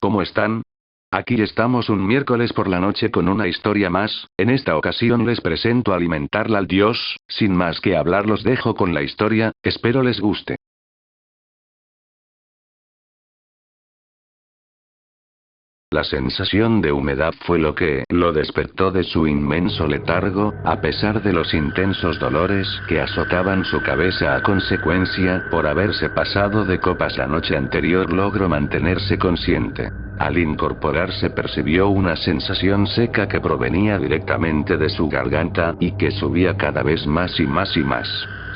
¿Cómo están? Aquí estamos un miércoles por la noche con una historia más. En esta ocasión les presento Alimentarla al Dios. Sin más que hablar, los dejo con la historia, espero les guste. La sensación de humedad fue lo que lo despertó de su inmenso letargo, a pesar de los intensos dolores que azotaban su cabeza a consecuencia por haberse pasado de copas la noche anterior. Logró mantenerse consciente. Al incorporarse percibió una sensación seca que provenía directamente de su garganta y que subía cada vez más y más y más.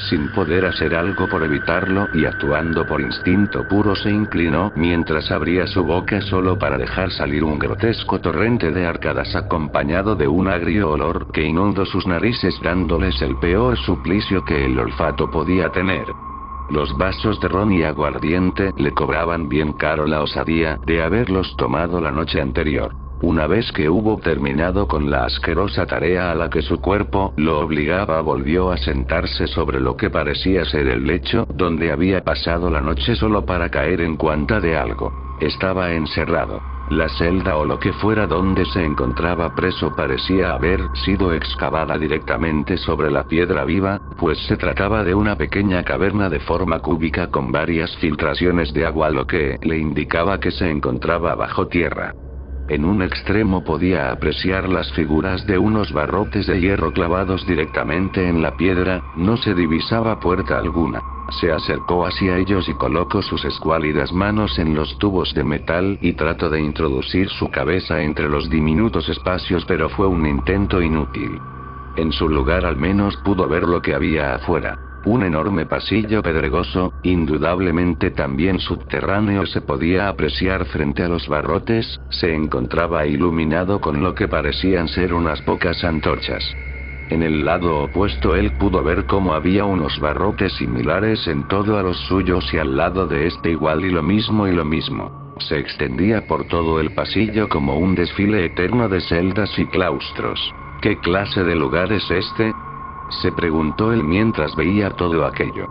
Sin poder hacer algo por evitarlo y actuando por instinto puro, se inclinó mientras abría su boca solo para dejar salir un grotesco torrente de arcadas acompañado de un agrio olor que inundó sus narices, dándoles el peor suplicio que el olfato podía tener. Los vasos de ron y aguardiente le cobraban bien caro la osadía de haberlos tomado la noche anterior. Una vez que hubo terminado con la asquerosa tarea a la que su cuerpo lo obligaba, volvió a sentarse sobre lo que parecía ser el lecho donde había pasado la noche solo para caer en cuenta de algo. Estaba encerrado. La celda o lo que fuera donde se encontraba preso parecía haber sido excavada directamente sobre la piedra viva, pues se trataba de una pequeña caverna de forma cúbica con varias filtraciones de agua, lo que le indicaba que se encontraba bajo tierra. En un extremo podía apreciar las figuras de unos barrotes de hierro clavados directamente en la piedra. No se divisaba puerta alguna. Se acercó hacia ellos y colocó sus escuálidas manos en los tubos de metal y trató de introducir su cabeza entre los diminutos espacios, pero fue un intento inútil. En su lugar al menos pudo ver lo que había afuera. Un enorme pasillo pedregoso, indudablemente también subterráneo, se podía apreciar frente a los barrotes. Se encontraba iluminado con lo que parecían ser unas pocas antorchas. En el lado opuesto él pudo ver cómo había unos barrotes similares en todo a los suyos y al lado de este igual y lo mismo y lo mismo. Se extendía por todo el pasillo como un desfile eterno de celdas y claustros. ¿Qué clase de lugar es este?, se preguntó él mientras veía todo aquello.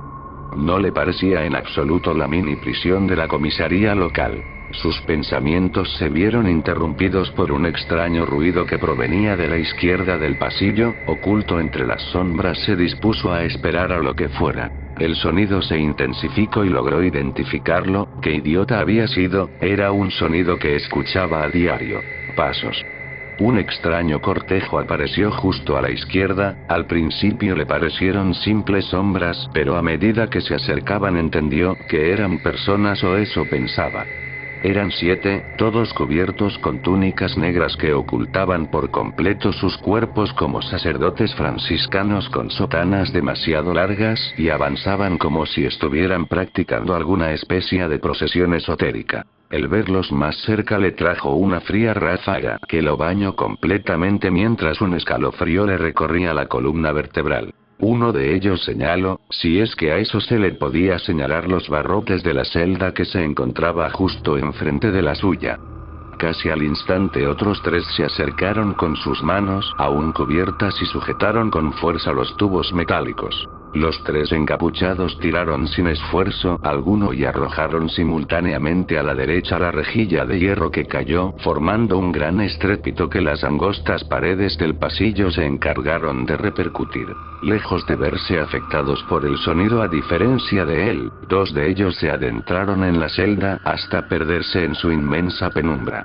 No le parecía en absoluto la mini prisión de la comisaría local. Sus pensamientos se vieron interrumpidos por un extraño ruido que provenía de la izquierda del pasillo. Oculto entre las sombras, se dispuso a esperar a lo que fuera. El sonido se intensificó y logró identificarlo. ¿Qué idiota había sido? Era un sonido que escuchaba a diario. Pasos. Un extraño cortejo apareció justo a la izquierda. Al principio le parecieron simples sombras, pero a medida que se acercaban entendió que eran personas, o eso pensaba. Eran 7, todos cubiertos con túnicas negras que ocultaban por completo sus cuerpos como sacerdotes franciscanos con sotanas demasiado largas, y avanzaban como si estuvieran practicando alguna especie de procesión esotérica. El verlos más cerca le trajo una fría ráfaga que lo bañó completamente mientras un escalofrío le recorría la columna vertebral. Uno de ellos señaló, si es que a eso se le podía señalar, los barrotes de la celda que se encontraba justo enfrente de la suya. Casi al instante otros 3 se acercaron con sus manos aún cubiertas y sujetaron con fuerza los tubos metálicos. Los 3 encapuchados tiraron sin esfuerzo alguno y arrojaron simultáneamente a la derecha la rejilla de hierro, que cayó, formando un gran estrépito que las angostas paredes del pasillo se encargaron de repercutir. Lejos de verse afectados por el sonido, a diferencia de él, 2 de ellos se adentraron en la celda hasta perderse en su inmensa penumbra.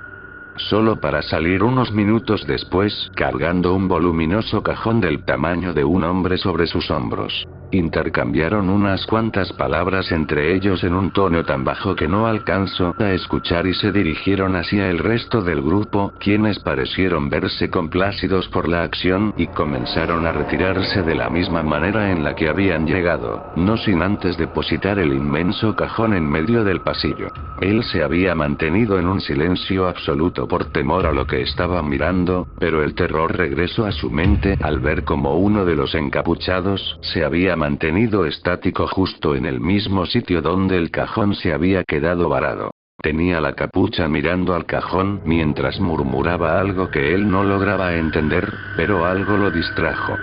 Solo para salir unos minutos después, cargando un voluminoso cajón del tamaño de un hombre sobre sus hombros. Intercambiaron unas cuantas palabras entre ellos en un tono tan bajo que no alcanzó a escuchar, y se dirigieron hacia el resto del grupo, quienes parecieron verse complácidos por la acción y comenzaron a retirarse de la misma manera en la que habían llegado, no sin antes depositar el inmenso cajón en medio del pasillo. Él se había mantenido en un silencio absoluto por temor a lo que estaba mirando, pero el terror regresó a su mente al ver cómo uno de los encapuchados se había mantenido estático justo en el mismo sitio donde el cajón se había quedado varado. Tenía la capucha mirando al cajón mientras murmuraba algo que él no lograba entender, pero algo lo distrajo.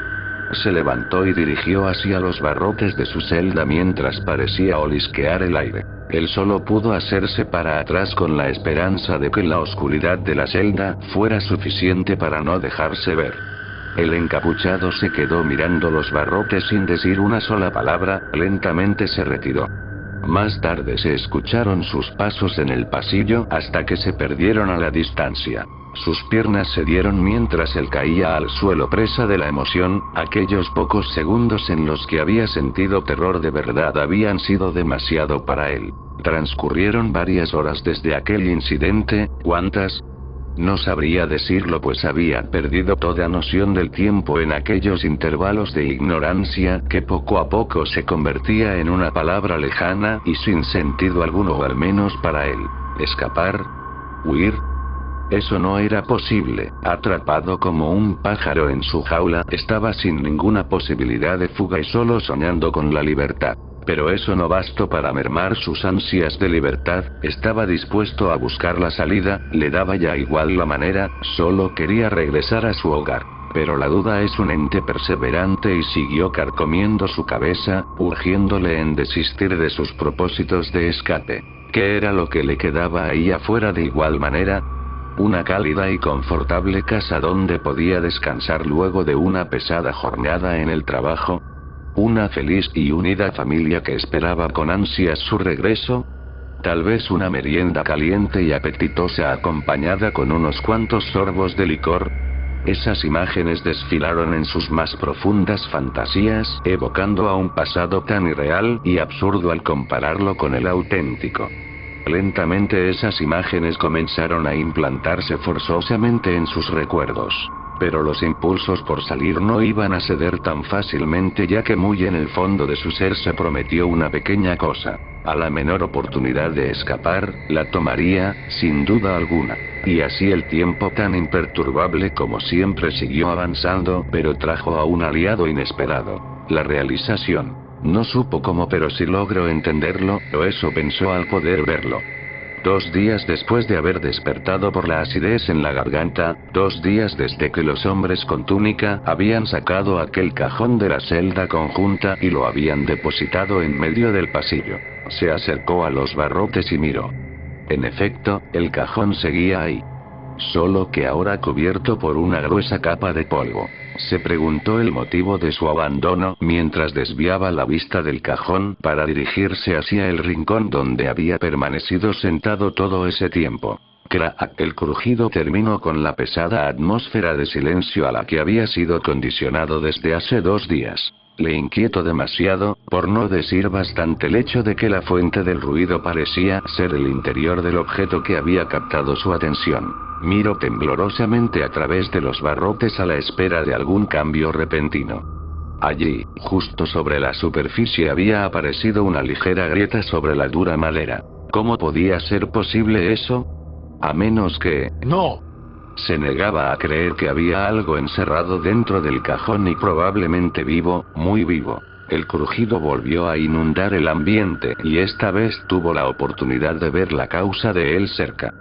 Se levantó y dirigió hacia los barrotes de su celda mientras parecía olisquear el aire. Él solo pudo hacerse para atrás con la esperanza de que la oscuridad de la celda fuera suficiente para no dejarse ver. El encapuchado se quedó mirando los barrotes sin decir una sola palabra, lentamente se retiró. Más tarde se escucharon sus pasos en el pasillo hasta que se perdieron a la distancia. Sus piernas se dieron mientras él caía al suelo presa de la emoción. Aquellos pocos segundos en los que había sentido terror de verdad habían sido demasiado para él. Transcurrieron varias horas desde aquel incidente. ¿Cuántas? No sabría decirlo, pues había perdido toda noción del tiempo en aquellos intervalos de ignorancia que poco a poco se convertía en una palabra lejana y sin sentido alguno, o al menos para él. ¿Escapar? ¿Huir? Eso no era posible. Atrapado como un pájaro en su jaula, estaba sin ninguna posibilidad de fuga y solo soñando con la libertad. Pero eso no bastó para mermar sus ansias de libertad. Estaba dispuesto a buscar la salida, le daba ya igual la manera, solo quería regresar a su hogar. Pero la duda es un ente perseverante y siguió carcomiendo su cabeza, urgiéndole en desistir de sus propósitos de escape. ¿Qué era lo que le quedaba ahí afuera de igual manera? Una cálida y confortable casa donde podía descansar luego de una pesada jornada en el trabajo. Una feliz y unida familia que esperaba con ansias su regreso. Tal vez una merienda caliente y apetitosa acompañada con unos cuantos sorbos de licor. Esas imágenes desfilaron en sus más profundas fantasías, evocando a un pasado tan irreal y absurdo al compararlo con el auténtico. Lentamente esas imágenes comenzaron a implantarse forzosamente en sus recuerdos. Pero los impulsos por salir no iban a ceder tan fácilmente, ya que muy en el fondo de su ser se prometió una pequeña cosa. A la menor oportunidad de escapar, la tomaría, sin duda alguna. Y así el tiempo tan imperturbable como siempre siguió avanzando, pero trajo a un aliado inesperado: la realización. No supo cómo, pero sí logró entenderlo, o eso pensó al poder verlo. 2 días después de haber despertado por la acidez en la garganta, 2 días desde que los hombres con túnica habían sacado aquel cajón de la celda conjunta y lo habían depositado en medio del pasillo, se acercó a los barrotes y miró. En efecto, el cajón seguía ahí. Solo que ahora cubierto por una gruesa capa de polvo. Se preguntó el motivo de su abandono mientras desviaba la vista del cajón para dirigirse hacia el rincón donde había permanecido sentado todo ese tiempo. Crack, el crujido terminó con la pesada atmósfera de silencio a la que había sido condicionado desde hace 2 días. Le inquietó demasiado, por no decir bastante, el hecho de que la fuente del ruido parecía ser el interior del objeto que había captado su atención. Miró temblorosamente a través de los barrotes a la espera de algún cambio repentino. Allí, justo sobre la superficie, había aparecido una ligera grieta sobre la dura madera. ¿Cómo podía ser posible eso? A menos que... ¡No! Se negaba a creer que había algo encerrado dentro del cajón y probablemente vivo, muy vivo. El crujido volvió a inundar el ambiente y esta vez tuvo la oportunidad de ver la causa de él cerca.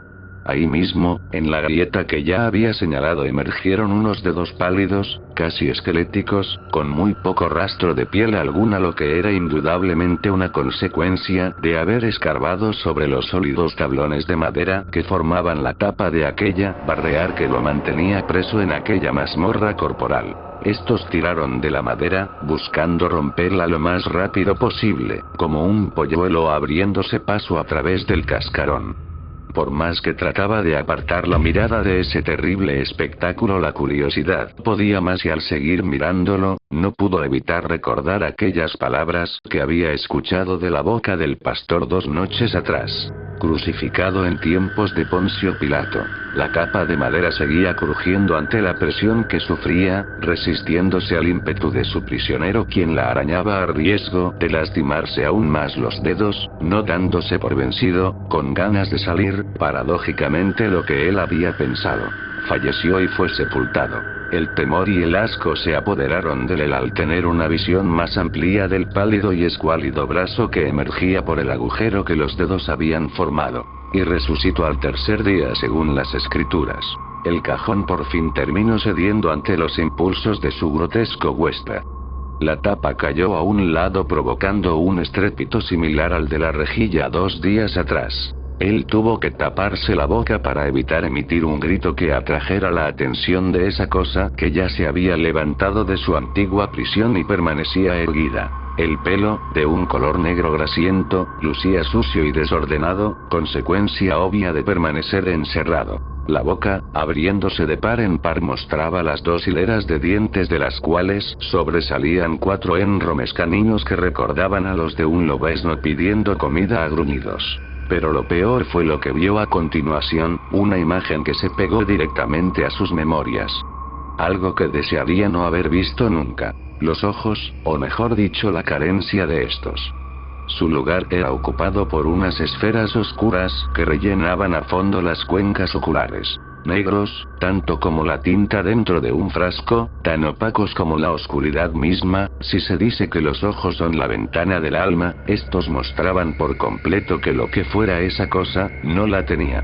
Ahí mismo, en la grieta que ya había señalado, emergieron unos dedos pálidos, casi esqueléticos, con muy poco rastro de piel alguna, lo que era indudablemente una consecuencia de haber escarbado sobre los sólidos tablones de madera que formaban la tapa de aquella barrear que lo mantenía preso en aquella mazmorra corporal. Estos tiraron de la madera, buscando romperla lo más rápido posible, como un polluelo abriéndose paso a través del cascarón. Por más que trataba de apartar la mirada de ese terrible espectáculo, la curiosidad podía más y al seguir mirándolo, no pudo evitar recordar aquellas palabras que había escuchado de la boca del pastor 2 noches atrás. Crucificado en tiempos de Poncio Pilato. La capa de madera seguía crujiendo ante la presión que sufría, resistiéndose al ímpetu de su prisionero, quien la arañaba a riesgo de lastimarse aún más los dedos, no dándose por vencido, con ganas de salir. Paradójicamente, lo que él había pensado. Falleció y fue sepultado. El temor y el asco se apoderaron de él al tener una visión más amplia del pálido y escuálido brazo que emergía por el agujero que los dedos habían formado. Y resucitó al 3er día según las escrituras. El cajón por fin terminó cediendo ante los impulsos de su grotesco huésped. La tapa cayó a un lado provocando un estrépito similar al de la rejilla 2 días atrás. Él tuvo que taparse la boca para evitar emitir un grito que atrajera la atención de esa cosa que ya se había levantado de su antigua prisión y permanecía erguida. El pelo, de un color negro grasiento, lucía sucio y desordenado, consecuencia obvia de permanecer encerrado. La boca, abriéndose de par en par, mostraba las 2 hileras de dientes de las cuales sobresalían 4 enormes caninos que recordaban a los de un lobezno pidiendo comida a gruñidos. Pero lo peor fue lo que vio a continuación, una imagen que se pegó directamente a sus memorias. Algo que desearía no haber visto nunca. Los ojos, o mejor dicho la carencia de estos. Su lugar era ocupado por unas esferas oscuras que rellenaban a fondo las cuencas oculares. Negros, tanto como la tinta dentro de un frasco, tan opacos como la oscuridad misma. Si se dice que los ojos son la ventana del alma, estos mostraban por completo que lo que fuera esa cosa, no la tenía.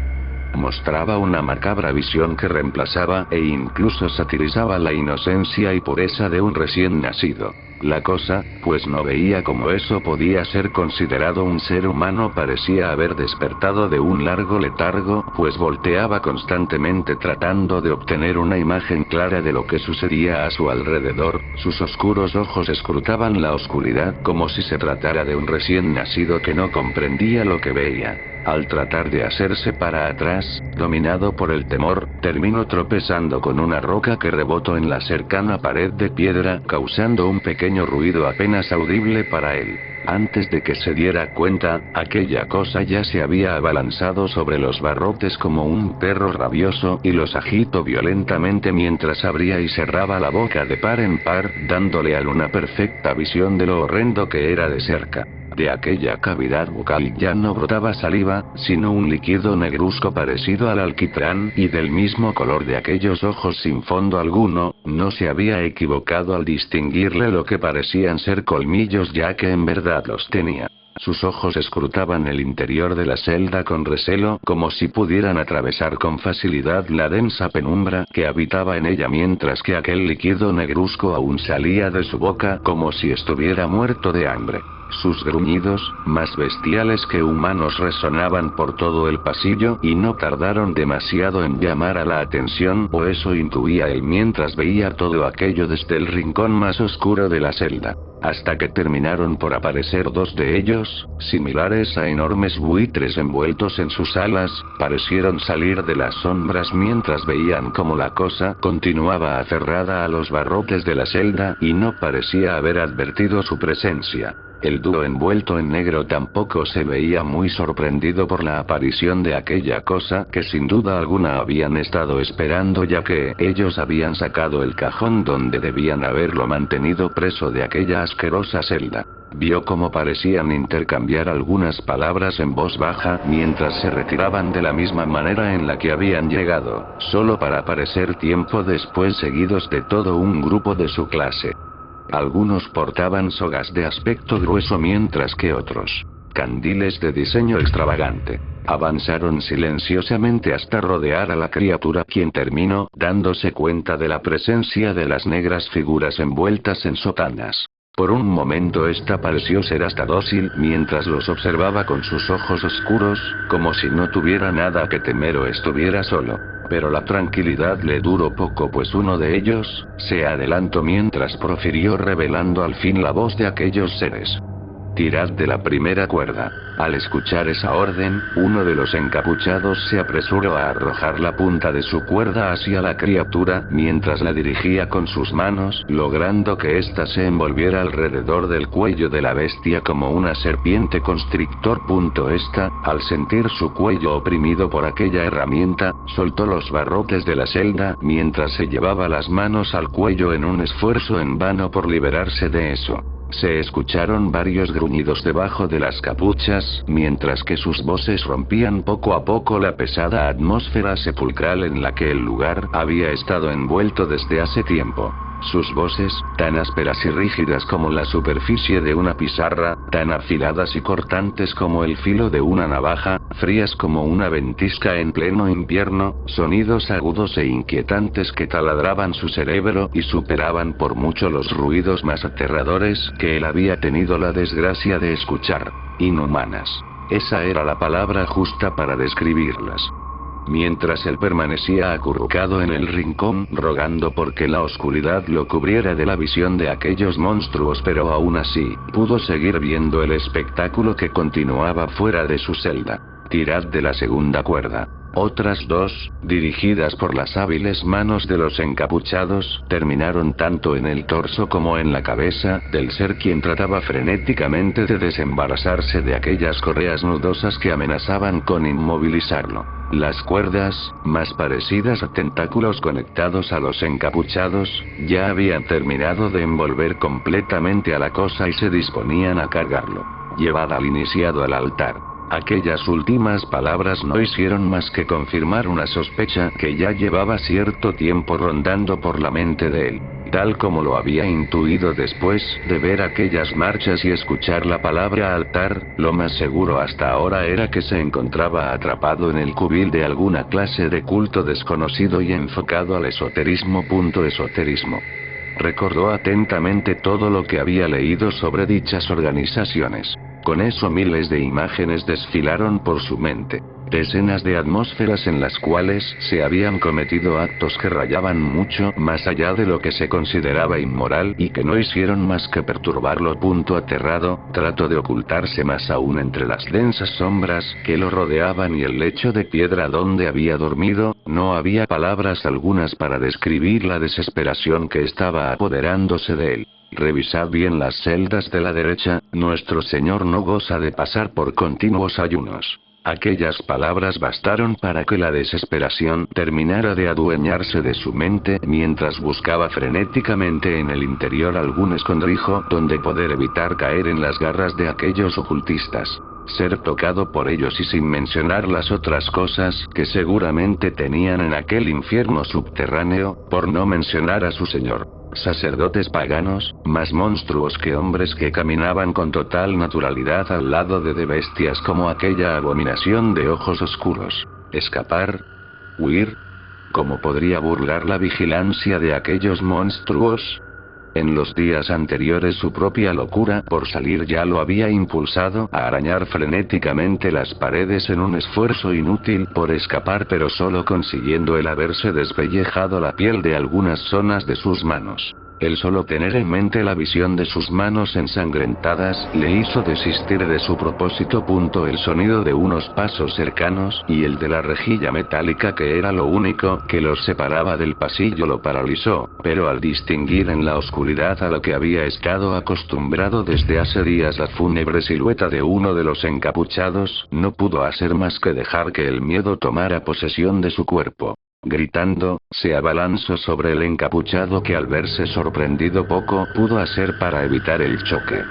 Mostraba una macabra visión que reemplazaba e incluso satirizaba la inocencia y pureza de un recién nacido. La cosa, pues no veía cómo eso podía ser considerado un ser humano, parecía haber despertado de un largo letargo, pues volteaba constantemente tratando de obtener una imagen clara de lo que sucedía a su alrededor. Sus oscuros ojos escrutaban la oscuridad como si se tratara de un recién nacido que no comprendía lo que veía. Al tratar de hacerse para atrás, dominado por el temor, terminó tropezando con una roca que rebotó en la cercana pared de piedra, causando un pequeño ruido apenas audible para él. Antes de que se diera cuenta, aquella cosa ya se había abalanzado sobre los barrotes como un perro rabioso, y los agitó violentamente mientras abría y cerraba la boca de par en par, dándole a él una perfecta visión de lo horrendo que era de cerca. De aquella cavidad bucal ya no brotaba saliva, sino un líquido negruzco parecido al alquitrán, y del mismo color de aquellos ojos sin fondo alguno. No se había equivocado al distinguirle lo que parecían ser colmillos, ya que en verdad los tenía. Sus ojos escrutaban el interior de la celda con recelo, como si pudieran atravesar con facilidad la densa penumbra que habitaba en ella, mientras que aquel líquido negruzco aún salía de su boca como si estuviera muerto de hambre. Sus gruñidos, más bestiales que humanos, resonaban por todo el pasillo, y no tardaron demasiado en llamar a la atención, o eso intuía él mientras veía todo aquello desde el rincón más oscuro de la celda. Hasta que terminaron por aparecer 2 de ellos, similares a enormes buitres envueltos en sus alas, parecieron salir de las sombras mientras veían cómo la cosa continuaba aferrada a los barrotes de la celda, y no parecía haber advertido su presencia. El dúo envuelto en negro tampoco se veía muy sorprendido por la aparición de aquella cosa que sin duda alguna habían estado esperando, ya que ellos habían sacado el cajón donde debían haberlo mantenido preso de aquella asquerosa celda. Vio cómo parecían intercambiar algunas palabras en voz baja mientras se retiraban de la misma manera en la que habían llegado, solo para aparecer tiempo después seguidos de todo un grupo de su clase. Algunos portaban sogas de aspecto grueso mientras que otros, candiles de diseño extravagante. Avanzaron silenciosamente hasta rodear a la criatura, quien terminó dándose cuenta de la presencia de las negras figuras envueltas en sotanas. Por un momento esta pareció ser hasta dócil mientras los observaba con sus ojos oscuros, como si no tuviera nada que temer o estuviera solo. Pero la tranquilidad le duró poco, pues uno de ellos se adelantó mientras profirió revelando al fin la voz de aquellos seres. «Tirad de la primera cuerda». Al escuchar esa orden, uno de los encapuchados se apresuró a arrojar la punta de su cuerda hacia la criatura, mientras la dirigía con sus manos, logrando que ésta se envolviera alrededor del cuello de la bestia como una serpiente constrictor. Esta, al sentir su cuello oprimido por aquella herramienta, soltó los barrotes de la celda, mientras se llevaba las manos al cuello en un esfuerzo en vano por liberarse de eso. Se escucharon varios gruñidos debajo de las capuchas, mientras que sus voces rompían poco a poco la pesada atmósfera sepulcral en la que el lugar había estado envuelto desde hace tiempo. Sus voces, tan ásperas y rígidas como la superficie de una pizarra, tan afiladas y cortantes como el filo de una navaja, frías como una ventisca en pleno invierno, sonidos agudos e inquietantes que taladraban su cerebro y superaban por mucho los ruidos más aterradores que él había tenido la desgracia de escuchar. Inhumanas. Esa era la palabra justa para describirlas. Mientras él permanecía acurrucado en el rincón rogando porque la oscuridad lo cubriera de la visión de aquellos monstruos, pero aún así, pudo seguir viendo el espectáculo que continuaba fuera de su celda. Tirad de la segunda cuerda. Otras dos, dirigidas por las hábiles manos de los encapuchados, terminaron tanto en el torso como en la cabeza del ser quien trataba frenéticamente de desembarazarse de aquellas correas nudosas que amenazaban con inmovilizarlo. Las cuerdas, más parecidas a tentáculos conectados a los encapuchados, ya habían terminado de envolver completamente a la cosa y se disponían a cargarlo. Llevad al iniciado al altar. Aquellas últimas palabras no hicieron más que confirmar una sospecha que ya llevaba cierto tiempo rondando por la mente de él. Tal como lo había intuido después de ver aquellas marchas y escuchar la palabra altar, lo más seguro hasta ahora era que se encontraba atrapado en el cubil de alguna clase de culto desconocido y enfocado al esoterismo. Esoterismo. Recordó atentamente todo lo que había leído sobre dichas organizaciones. Con eso miles de imágenes desfilaron por su mente. Decenas de atmósferas en las cuales se habían cometido actos que rayaban mucho más allá de lo que se consideraba inmoral y que no hicieron más que perturbarlo. Aterrado, trató de ocultarse más aún entre las densas sombras que lo rodeaban y el lecho de piedra donde había dormido. No había palabras algunas para describir la desesperación que estaba apoderándose de él. Revisad bien las celdas de la derecha, nuestro Señor no goza de pasar por continuos ayunos. Aquellas palabras bastaron para que la desesperación terminara de adueñarse de su mente mientras buscaba frenéticamente en el interior algún escondrijo donde poder evitar caer en las garras de aquellos ocultistas. Ser tocado por ellos y sin mencionar las otras cosas que seguramente tenían en aquel infierno subterráneo, por no mencionar a su Señor. Sacerdotes paganos, más monstruos que hombres que caminaban con total naturalidad al lado de bestias como aquella abominación de ojos oscuros. Escapar. Huir. ¿Cómo podría burlar la vigilancia de aquellos monstruos? En los días anteriores su propia locura por salir ya lo había impulsado a arañar frenéticamente las paredes en un esfuerzo inútil por escapar, pero solo consiguiendo el haberse despellejado la piel de algunas zonas de sus manos. El solo tener en mente la visión de sus manos ensangrentadas le hizo desistir de su propósito. El sonido de unos pasos cercanos y el de la rejilla metálica que era lo único que los separaba del pasillo lo paralizó, pero al distinguir en la oscuridad a lo que había estado acostumbrado desde hace días la fúnebre silueta de uno de los encapuchados, no pudo hacer más que dejar que el miedo tomara posesión de su cuerpo. Gritando, se abalanzó sobre el encapuchado que al verse sorprendido poco pudo hacer para evitar el choque.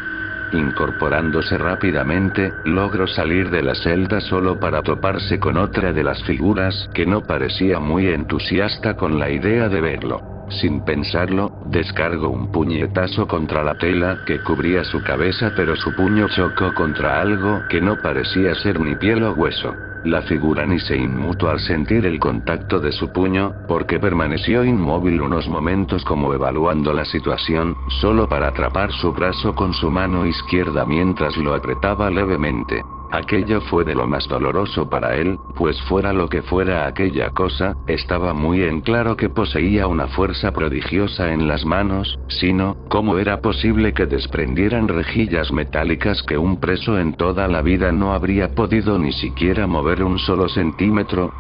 Incorporándose rápidamente, logró salir de la celda solo para toparse con otra de las figuras que no parecía muy entusiasta con la idea de verlo. Sin pensarlo, descargó un puñetazo contra la tela que cubría su cabeza, pero su puño chocó contra algo que no parecía ser ni piel o hueso. La figura ni se inmutó al sentir el contacto de su puño, porque permaneció inmóvil unos momentos como evaluando la situación, solo para atrapar su brazo con su mano izquierda mientras lo apretaba levemente. Aquello fue de lo más doloroso para él, pues fuera lo que fuera aquella cosa, estaba muy en claro que poseía una fuerza prodigiosa en las manos, sino, ¿cómo era posible que desprendieran rejillas metálicas que un preso en toda la vida no habría podido ni siquiera mover un solo centímetro?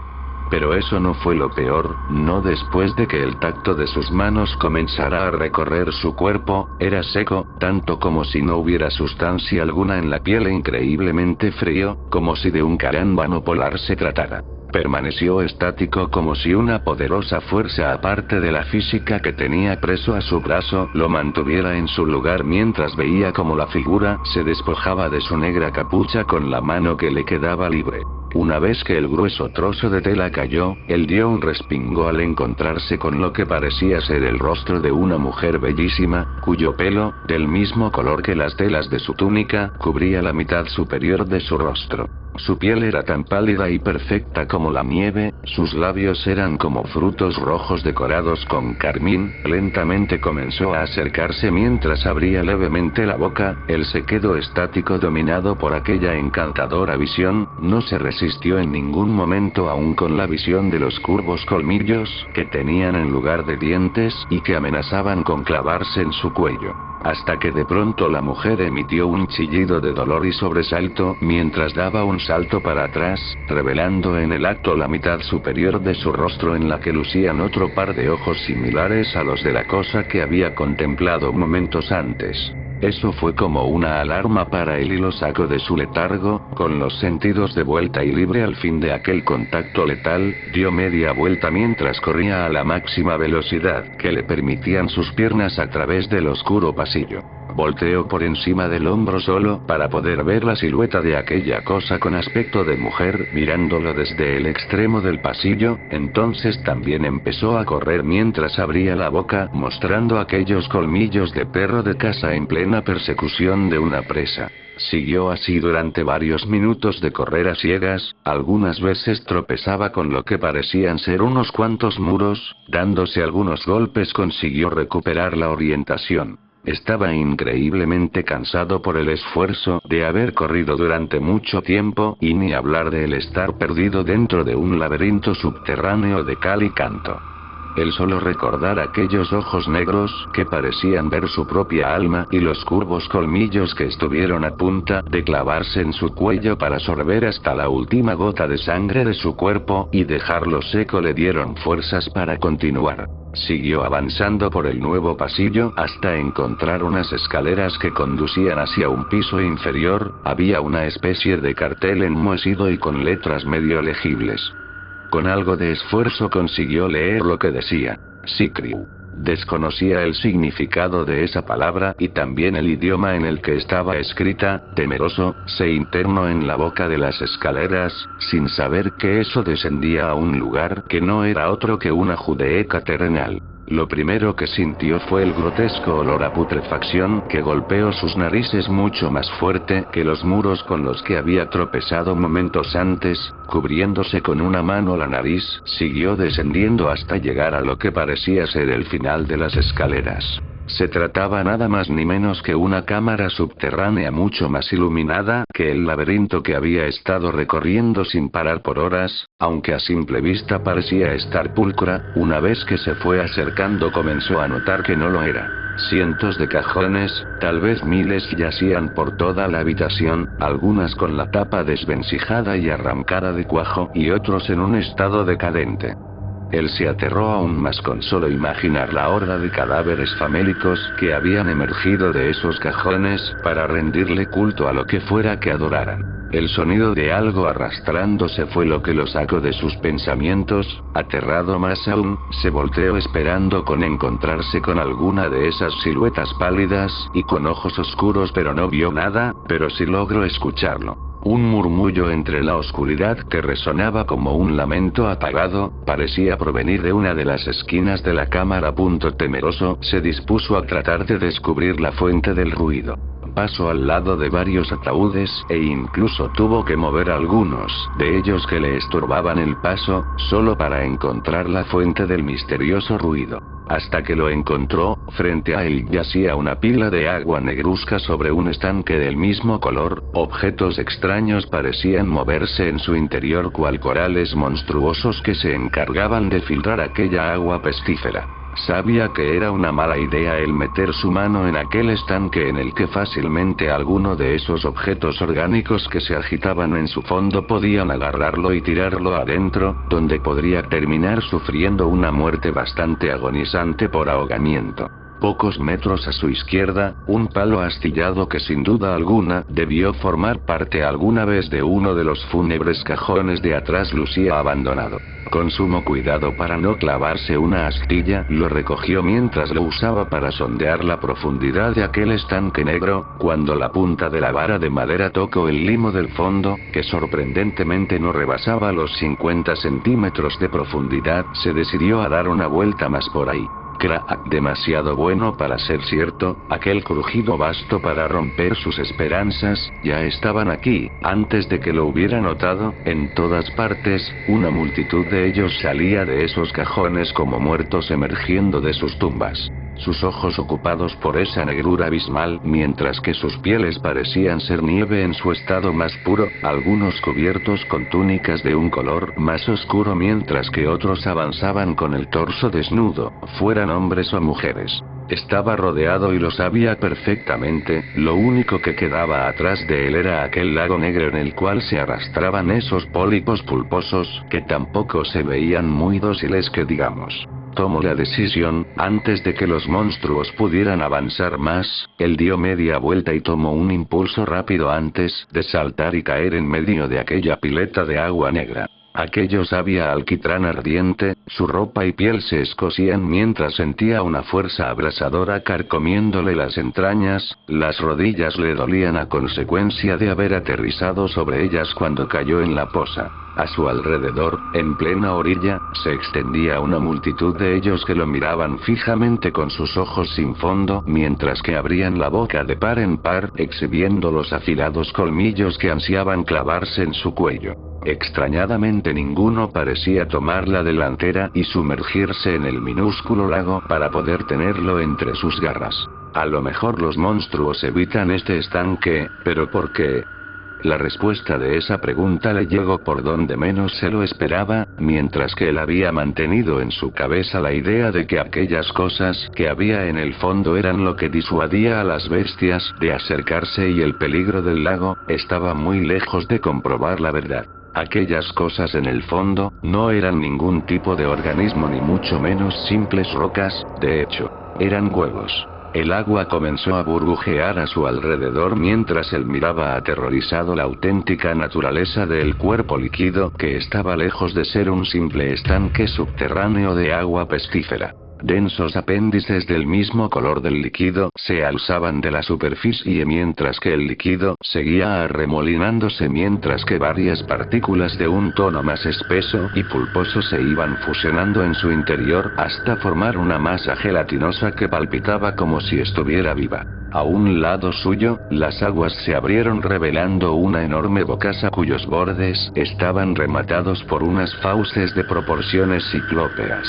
Pero eso no fue lo peor, no después de que el tacto de sus manos comenzara a recorrer su cuerpo, era seco, tanto como si no hubiera sustancia alguna en la piel e increíblemente frío, como si de un carámbano polar se tratara. Permaneció estático como si una poderosa fuerza aparte de la física que tenía preso a su brazo lo mantuviera en su lugar mientras veía como la figura se despojaba de su negra capucha con la mano que le quedaba libre. Una vez que el grueso trozo de tela cayó, él dio un respingo al encontrarse con lo que parecía ser el rostro de una mujer bellísima, cuyo pelo, del mismo color que las telas de su túnica, cubría la mitad superior de su rostro. Su piel era tan pálida y perfecta como la nieve, sus labios eran como frutos rojos decorados con carmín. Lentamente comenzó a acercarse mientras abría levemente la boca. Él se quedó estático dominado por aquella encantadora visión, no se resistió en ningún momento aún con la visión de los curvos colmillos, que tenían en lugar de dientes y que amenazaban con clavarse en su cuello. Hasta que de pronto la mujer emitió un chillido de dolor y sobresalto mientras daba un salto para atrás, revelando en el acto la mitad superior de su rostro en la que lucían otro par de ojos similares a los de la cosa que había contemplado momentos antes. Eso fue como una alarma para él y lo sacó de su letargo, con los sentidos de vuelta y libre al fin de aquel contacto letal. Dio media vuelta mientras corría a la máxima velocidad que le permitían sus piernas a través del oscuro pasillo. Volteó por encima del hombro solo para poder ver la silueta de aquella cosa con aspecto de mujer mirándolo desde el extremo del pasillo. Entonces también empezó a correr mientras abría la boca mostrando aquellos colmillos de perro de caza en plena persecución de una presa. Siguió así durante varios minutos de correr a ciegas, algunas veces tropezaba con lo que parecían ser unos cuantos muros, dándose algunos golpes consiguió recuperar la orientación. Estaba increíblemente cansado por el esfuerzo de haber corrido durante mucho tiempo, y ni hablar de el estar perdido dentro de un laberinto subterráneo de cal y canto. El solo recordar aquellos ojos negros que parecían ver su propia alma y los curvos colmillos que estuvieron a punto de clavarse en su cuello para sorber hasta la última gota de sangre de su cuerpo y dejarlo seco le dieron fuerzas para continuar. Siguió avanzando por el nuevo pasillo hasta encontrar unas escaleras que conducían hacia un piso inferior. Había una especie de cartel enmohecido y con letras medio legibles. Con algo de esfuerzo consiguió leer lo que decía: Sikriu. Desconocía el significado de esa palabra y también el idioma en el que estaba escrita. Temeroso, se internó en la boca de las escaleras, sin saber que eso descendía a un lugar que no era otro que una judeeca terrenal. Lo primero que sintió fue el grotesco olor a putrefacción que golpeó sus narices mucho más fuerte que los muros con los que había tropezado momentos antes. Cubriéndose con una mano la nariz, siguió descendiendo hasta llegar a lo que parecía ser el final de las escaleras. Se trataba nada más ni menos que una cámara subterránea mucho más iluminada que el laberinto que había estado recorriendo sin parar por horas, aunque a simple vista parecía estar pulcra. Una vez que se fue acercando comenzó a notar que no lo era. Cientos de cajones, tal vez miles, yacían por toda la habitación, algunas con la tapa desvencijada y arrancada de cuajo y otros en un estado decadente. Él se aterró aún más con solo imaginar la horda de cadáveres famélicos que habían emergido de esos cajones para rendirle culto a lo que fuera que adoraran. El sonido de algo arrastrándose fue lo que lo sacó de sus pensamientos. Aterrado más aún, se volteó esperando con encontrarse con alguna de esas siluetas pálidas y con ojos oscuros, pero no vio nada, pero sí logró escucharlo. Un murmullo entre la oscuridad que resonaba como un lamento apagado, parecía provenir de una de las esquinas de la cámara. Temeroso, se dispuso a tratar de descubrir la fuente del ruido. Pasó al lado de varios ataúdes e incluso tuvo que mover algunos de ellos que le estorbaban el paso, solo para encontrar la fuente del misterioso ruido. Hasta que lo encontró, frente a él yacía una pila de agua negruzca sobre un estanque del mismo color. Objetos extraños parecían moverse en su interior cual corales monstruosos que se encargaban de filtrar aquella agua pestífera. Sabía que era una mala idea el meter su mano en aquel estanque en el que fácilmente alguno de esos objetos orgánicos que se agitaban en su fondo podían agarrarlo y tirarlo adentro, donde podría terminar sufriendo una muerte bastante agonizante por ahogamiento. Pocos metros a su izquierda, un palo astillado que sin duda alguna debió formar parte alguna vez de uno de los fúnebres cajones de atrás lucía abandonado. Con sumo cuidado para no clavarse una astilla, lo recogió mientras lo usaba para sondear la profundidad de aquel estanque negro, cuando la punta de la vara de madera tocó el limo del fondo, que sorprendentemente no rebasaba los 50 centímetros de profundidad, se decidió a dar una vuelta más por ahí. Crack, demasiado bueno para ser cierto, aquel crujido bastó para romper sus esperanzas, ya estaban aquí, antes de que lo hubiera notado, en todas partes, una multitud de ellos salía de esos cajones como muertos emergiendo de sus tumbas. Sus ojos ocupados por esa negrura abismal, mientras que sus pieles parecían ser nieve en su estado más puro, algunos cubiertos con túnicas de un color más oscuro mientras que otros avanzaban con el torso desnudo, fueran hombres o mujeres. Estaba rodeado y lo sabía perfectamente, lo único que quedaba atrás de él era aquel lago negro en el cual se arrastraban esos pólipos pulposos, que tampoco se veían muy dóciles que digamos. Tomó la decisión, antes de que los monstruos pudieran avanzar más, él dio media vuelta y tomó un impulso rápido antes de saltar y caer en medio de aquella pileta de agua negra. Aquello sabía a alquitrán ardiente, su ropa y piel se escocían mientras sentía una fuerza abrasadora carcomiéndole las entrañas, las rodillas le dolían a consecuencia de haber aterrizado sobre ellas cuando cayó en la poza. A su alrededor, en plena orilla, se extendía una multitud de ellos que lo miraban fijamente con sus ojos sin fondo, mientras que abrían la boca de par en par, exhibiendo los afilados colmillos que ansiaban clavarse en su cuello. Extrañadamente ninguno parecía tomar la delantera y sumergirse en el minúsculo lago para poder tenerlo entre sus garras. A lo mejor los monstruos evitan este estanque, pero ¿por qué? La respuesta de esa pregunta le llegó por donde menos se lo esperaba, mientras que él había mantenido en su cabeza la idea de que aquellas cosas que había en el fondo eran lo que disuadía a las bestias de acercarse y el peligro del lago, estaba muy lejos de comprobar la verdad. Aquellas cosas en el fondo, no eran ningún tipo de organismo ni mucho menos simples rocas, de hecho, eran huevos. El agua comenzó a burbujear a su alrededor mientras él miraba aterrorizado la auténtica naturaleza del cuerpo líquido que estaba lejos de ser un simple estanque subterráneo de agua pestífera. Densos apéndices del mismo color del líquido se alzaban de la superficie mientras que el líquido seguía arremolinándose mientras que varias partículas de un tono más espeso y pulposo se iban fusionando en su interior hasta formar una masa gelatinosa que palpitaba como si estuviera viva. A un lado suyo, las aguas se abrieron revelando una enorme bocaza cuyos bordes estaban rematados por unas fauces de proporciones ciclópeas.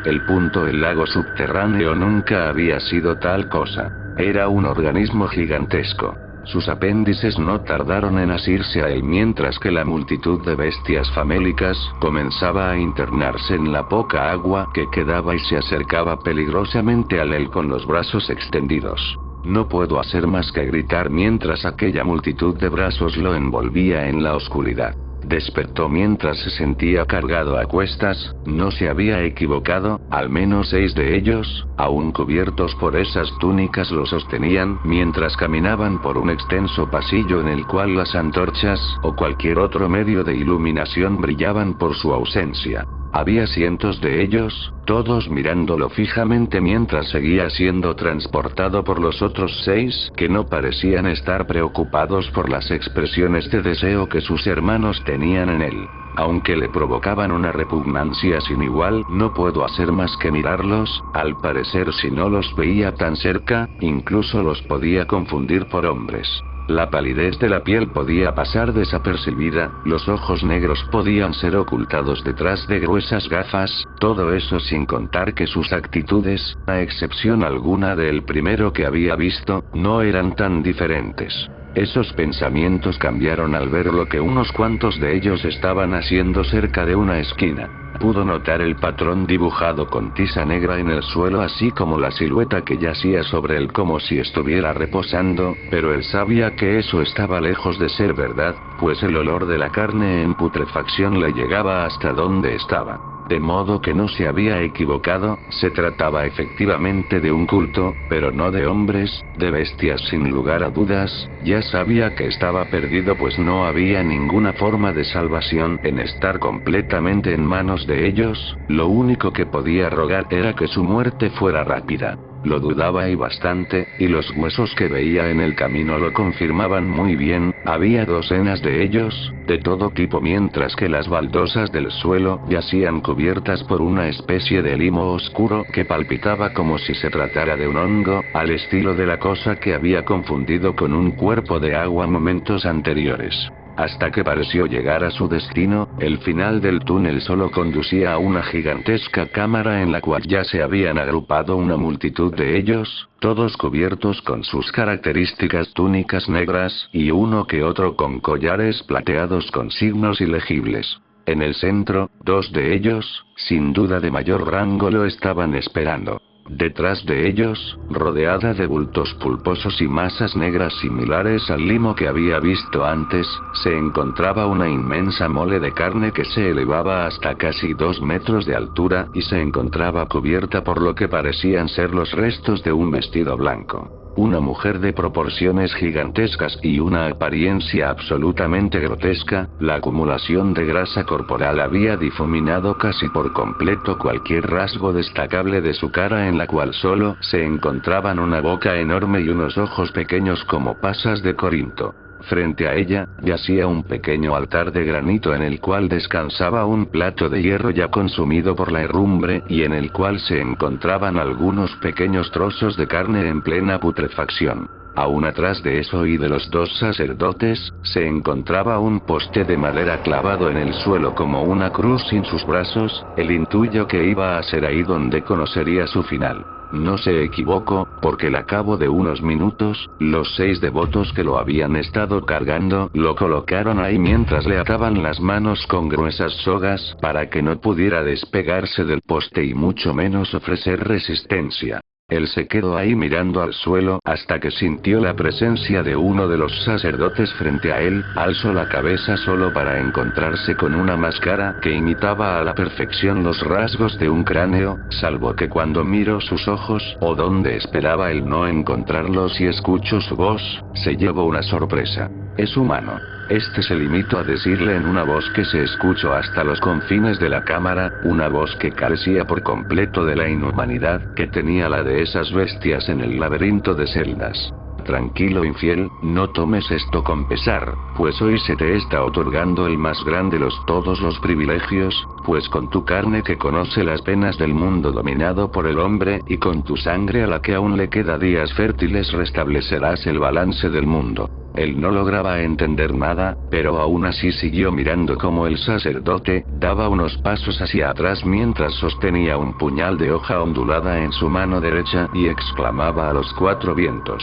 El lago subterráneo nunca había sido tal cosa. Era un organismo gigantesco. Sus apéndices no tardaron en asirse a él mientras que la multitud de bestias famélicas comenzaba a internarse en la poca agua que quedaba y se acercaba peligrosamente a él con los brazos extendidos. No puedo hacer más que gritar mientras aquella multitud de brazos lo envolvía en la oscuridad. Despertó mientras se sentía cargado a cuestas, no se había equivocado, al menos 6 de ellos, aún cubiertos por esas túnicas lo sostenían mientras caminaban por un extenso pasillo en el cual las antorchas o cualquier otro medio de iluminación brillaban por su ausencia. Había cientos de ellos, todos mirándolo fijamente mientras seguía siendo transportado por los otros 6 que no parecían estar preocupados por las expresiones de deseo que sus hermanos tenían en él. Aunque le provocaban una repugnancia sin igual, no puedo hacer más que mirarlos, al parecer si no los veía tan cerca, incluso los podía confundir por hombres. La palidez de la piel podía pasar desapercibida, los ojos negros podían ser ocultados detrás de gruesas gafas, todo eso sin contar que sus actitudes, a excepción alguna del primero que había visto, no eran tan diferentes. Esos pensamientos cambiaron al ver lo que unos cuantos de ellos estaban haciendo cerca de una esquina. Pudo notar el patrón dibujado con tiza negra en el suelo así como la silueta que yacía sobre él como si estuviera reposando, pero él sabía que eso estaba lejos de ser verdad, pues el olor de la carne en putrefacción le llegaba hasta donde estaba. De modo que no se había equivocado, se trataba efectivamente de un culto, pero no de hombres, de bestias sin lugar a dudas. Ya sabía que estaba perdido, pues no había ninguna forma de salvación en estar completamente en manos de ellos. Lo único que podía rogar era que su muerte fuera rápida. Lo dudaba y bastante, y los huesos que veía en el camino lo confirmaban muy bien. Había docenas de ellos, de todo tipo, mientras que las baldosas del suelo yacían cubiertas por una especie de limo oscuro que palpitaba como si se tratara de un hongo, al estilo de la cosa que había confundido con un cuerpo de agua momentos anteriores. Hasta que pareció llegar a su destino, el final del túnel solo conducía a una gigantesca cámara en la cual ya se habían agrupado una multitud de ellos, todos cubiertos con sus características túnicas negras, y uno que otro con collares plateados con signos ilegibles. En el centro, dos de ellos, sin duda de mayor rango, lo estaban esperando. Detrás de ellos, rodeada de bultos pulposos y masas negras similares al limo que había visto antes, se encontraba una inmensa mole de carne que se elevaba hasta casi 2 metros de altura y se encontraba cubierta por lo que parecían ser los restos de un vestido blanco. Una mujer de proporciones gigantescas y una apariencia absolutamente grotesca. La acumulación de grasa corporal había difuminado casi por completo cualquier rasgo destacable de su cara, en la cual solo se encontraban una boca enorme y unos ojos pequeños como pasas de Corinto. Frente a ella, yacía un pequeño altar de granito en el cual descansaba un plato de hierro ya consumido por la herrumbre y en el cual se encontraban algunos pequeños trozos de carne en plena putrefacción. Aún atrás de eso y de los dos sacerdotes, se encontraba un poste de madera clavado en el suelo como una cruz sin sus brazos. Él intuyó que iba a ser ahí donde conocería su final. No se equivocó, porque al cabo de unos minutos, los 6 devotos que lo habían estado cargando lo colocaron ahí mientras le ataban las manos con gruesas sogas para que no pudiera despegarse del poste y mucho menos ofrecer resistencia. Él se quedó ahí mirando al suelo hasta que sintió la presencia de uno de los sacerdotes frente a él. Alzó la cabeza solo para encontrarse con una máscara que imitaba a la perfección los rasgos de un cráneo, salvo que cuando miró sus ojos, o donde esperaba él no encontrarlos, y escuchó su voz, se llevó una sorpresa. Es humano. Este se limitó a decirle en una voz que se escuchó hasta los confines de la cámara, una voz que carecía por completo de la inhumanidad que tenía la de esas bestias en el laberinto de celdas. Tranquilo infiel, no tomes esto con pesar, pues hoy se te está otorgando el más grande de todos los privilegios, pues con tu carne que conoce las penas del mundo dominado por el hombre y con tu sangre a la que aún le queda días fértiles restablecerás el balance del mundo. Él no lograba entender nada, pero aún así siguió mirando como el sacerdote daba unos pasos hacia atrás mientras sostenía un puñal de hoja ondulada en su mano derecha y exclamaba a los 4 vientos.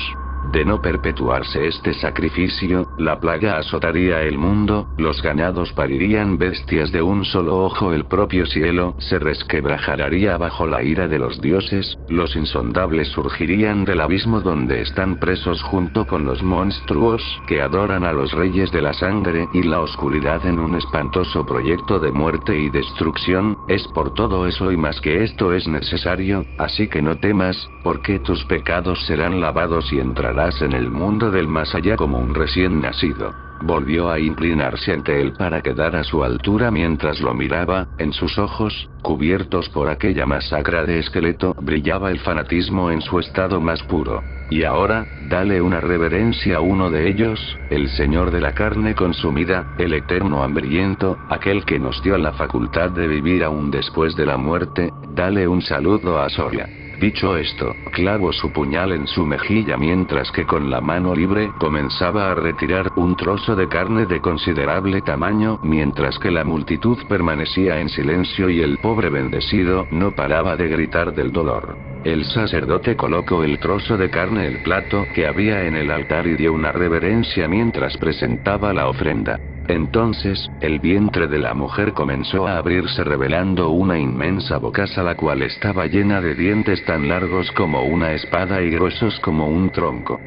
De no perpetuarse este sacrificio, la plaga azotaría el mundo, los ganados parirían bestias de un solo ojo, el propio cielo se resquebrajaría bajo la ira de los dioses, los insondables surgirían del abismo donde están presos junto con los monstruos que adoran a los reyes de la sangre y la oscuridad en un espantoso proyecto de muerte y destrucción. Es por todo eso y más que esto es necesario, así que no temas, porque tus pecados serán lavados y entrarás en el mundo del más allá como un recién nacido. Volvió a inclinarse ante él para quedar a su altura mientras lo miraba. En sus ojos, cubiertos por aquella masacra de esqueleto, brillaba el fanatismo en su estado más puro. Y ahora, dale una reverencia a uno de ellos, el Señor de la carne consumida, el eterno hambriento, aquel que nos dio la facultad de vivir aún después de la muerte. Dale un saludo a Soria. Dicho esto, clavó su puñal en su mejilla mientras que con la mano libre comenzaba a retirar un trozo de carne de considerable tamaño, mientras que la multitud permanecía en silencio y el pobre bendecido no paraba de gritar del dolor. El sacerdote colocó el trozo de carne en el plato que había en el altar y dio una reverencia mientras presentaba la ofrenda. Entonces, el vientre de la mujer comenzó a abrirse revelando una inmensa bocaza la cual estaba llena de dientes tan largos como una espada y gruesos como un tronco.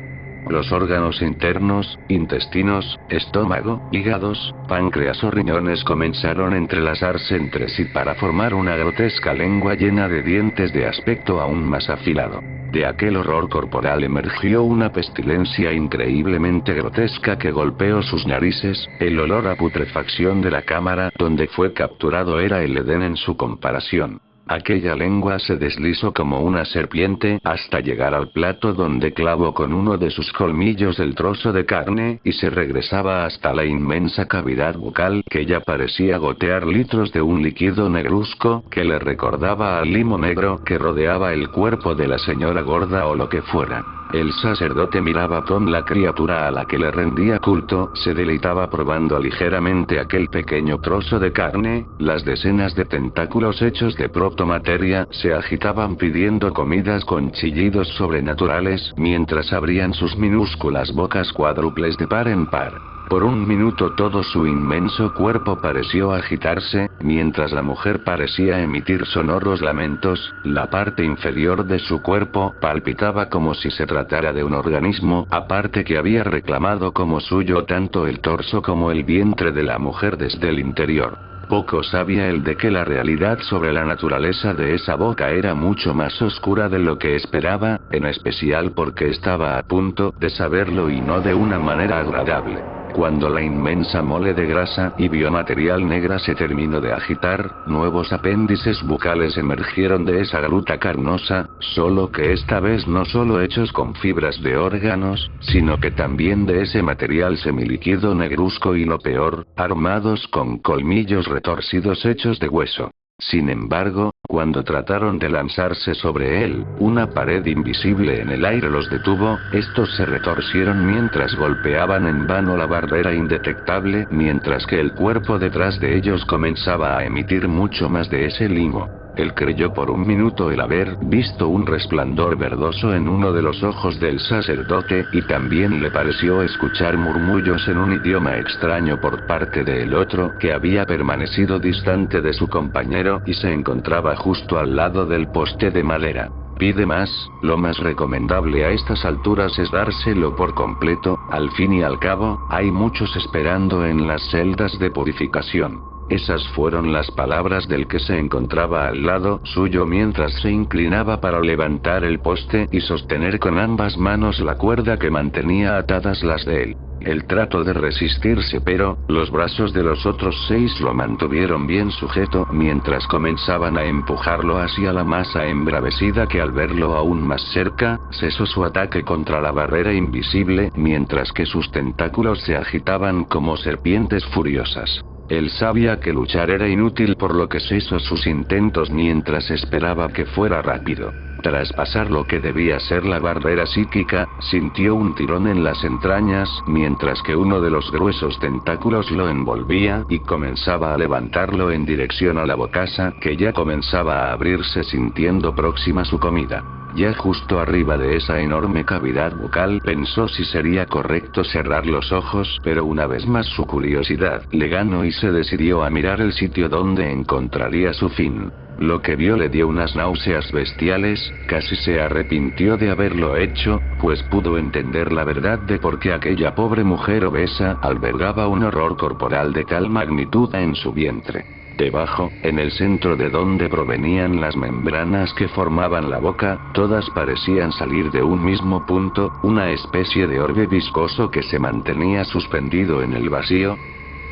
Los órganos internos, intestinos, estómago, hígados, páncreas o riñones comenzaron a entrelazarse entre sí para formar una grotesca lengua llena de dientes de aspecto aún más afilado. De aquel horror corporal emergió una pestilencia increíblemente grotesca que golpeó sus narices. El olor a putrefacción de la cámara donde fue capturado era el Edén en su comparación. Aquella lengua se deslizó como una serpiente hasta llegar al plato donde clavó con uno de sus colmillos el trozo de carne y se regresaba hasta la inmensa cavidad bucal que ya parecía gotear litros de un líquido negruzco que le recordaba al limo negro que rodeaba el cuerpo de la señora gorda o lo que fuera. El sacerdote miraba con la criatura a la que le rendía culto, se deleitaba probando ligeramente aquel pequeño trozo de carne. Las decenas de tentáculos hechos de protomateria se agitaban pidiendo comidas con chillidos sobrenaturales mientras abrían sus minúsculas bocas cuádruples de par en par. Por un minuto todo su inmenso cuerpo pareció agitarse, mientras la mujer parecía emitir sonoros lamentos. La parte inferior de su cuerpo palpitaba como si se tratara de un organismo aparte que había reclamado como suyo tanto el torso como el vientre de la mujer desde el interior. Poco sabía él de que la realidad sobre la naturaleza de esa boca era mucho más oscura de lo que esperaba, en especial porque estaba a punto de saberlo y no de una manera agradable. Cuando la inmensa mole de grasa y biomaterial negra se terminó de agitar, nuevos apéndices bucales emergieron de esa gruta carnosa, solo que esta vez no solo hechos con fibras de órganos, sino que también de ese material semilíquido negruzco y lo peor, armados con colmillos retorcidos hechos de hueso. Sin embargo, cuando trataron de lanzarse sobre él, una pared invisible en el aire los detuvo. Estos se retorcieron mientras golpeaban en vano la barrera indetectable, mientras que el cuerpo detrás de ellos comenzaba a emitir mucho más de ese limo. Él creyó por un minuto el haber visto un resplandor verdoso en uno de los ojos del sacerdote, y también le pareció escuchar murmullos en un idioma extraño por parte del otro que había permanecido distante de su compañero y se encontraba justo al lado del poste de madera. Pide más, lo más recomendable a estas alturas es dárselo por completo. Al fin y al cabo, hay muchos esperando en las celdas de purificación. Esas fueron las palabras del que se encontraba al lado suyo mientras se inclinaba para levantar el poste y sostener con ambas manos la cuerda que mantenía atadas las de él. Él trató de resistirse, pero los brazos de los otros 6 lo mantuvieron bien sujeto mientras comenzaban a empujarlo hacia la masa embravecida que al verlo aún más cerca, cesó su ataque contra la barrera invisible mientras que sus tentáculos se agitaban como serpientes furiosas. Él sabía que luchar era inútil, por lo que cesó sus intentos mientras esperaba que fuera rápido. Tras pasar lo que debía ser la barrera psíquica, sintió un tirón en las entrañas mientras que uno de los gruesos tentáculos lo envolvía y comenzaba a levantarlo en dirección a la bocaza que ya comenzaba a abrirse sintiendo próxima su comida. Ya justo arriba de esa enorme cavidad bucal pensó si sería correcto cerrar los ojos, pero una vez más su curiosidad le ganó y se decidió a mirar el sitio donde encontraría su fin. Lo que vio le dio unas náuseas bestiales, casi se arrepintió de haberlo hecho, pues pudo entender la verdad de por qué aquella pobre mujer obesa albergaba un horror corporal de tal magnitud en su vientre. Debajo, en el centro de donde provenían las membranas que formaban la boca, todas parecían salir de un mismo punto, una especie de orbe viscoso que se mantenía suspendido en el vacío.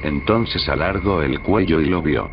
Entonces alargó el cuello y lo vio.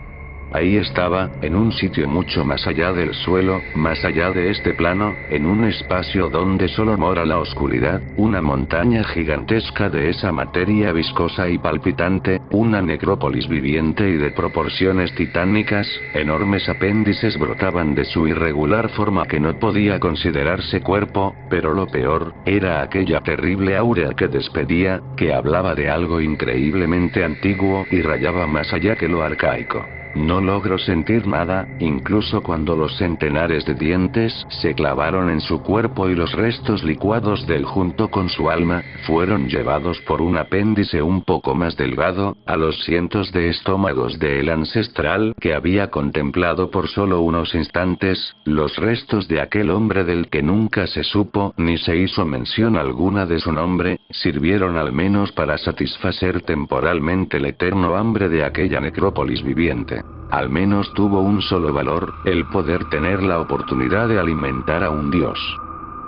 Ahí estaba, en un sitio mucho más allá del suelo, más allá de este plano, en un espacio donde solo mora la oscuridad, una montaña gigantesca de esa materia viscosa y palpitante, una necrópolis viviente y de proporciones titánicas. Enormes apéndices brotaban de su irregular forma que no podía considerarse cuerpo, pero lo peor, era aquella terrible aura que despedía, que hablaba de algo increíblemente antiguo y rayaba más allá que lo arcaico. No logro sentir nada, incluso cuando los centenares de dientes se clavaron en su cuerpo y los restos licuados del junto con su alma, fueron llevados por un apéndice un poco más delgado, a los cientos de estómagos del ancestral que había contemplado por solo unos instantes, los restos de aquel hombre del que nunca se supo ni se hizo mención alguna de su nombre, sirvieron al menos para satisfacer temporalmente el eterno hambre de aquella necrópolis viviente. Al menos tuvo un solo valor, el poder tener la oportunidad de alimentar a un dios.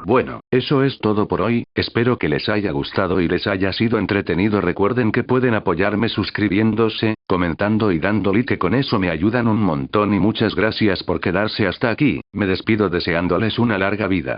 Bueno, eso es todo por hoy, espero que les haya gustado y les haya sido entretenido. Recuerden que pueden apoyarme suscribiéndose, comentando y dando like, con eso me ayudan un montón y muchas gracias por quedarse hasta aquí, me despido deseándoles una larga vida.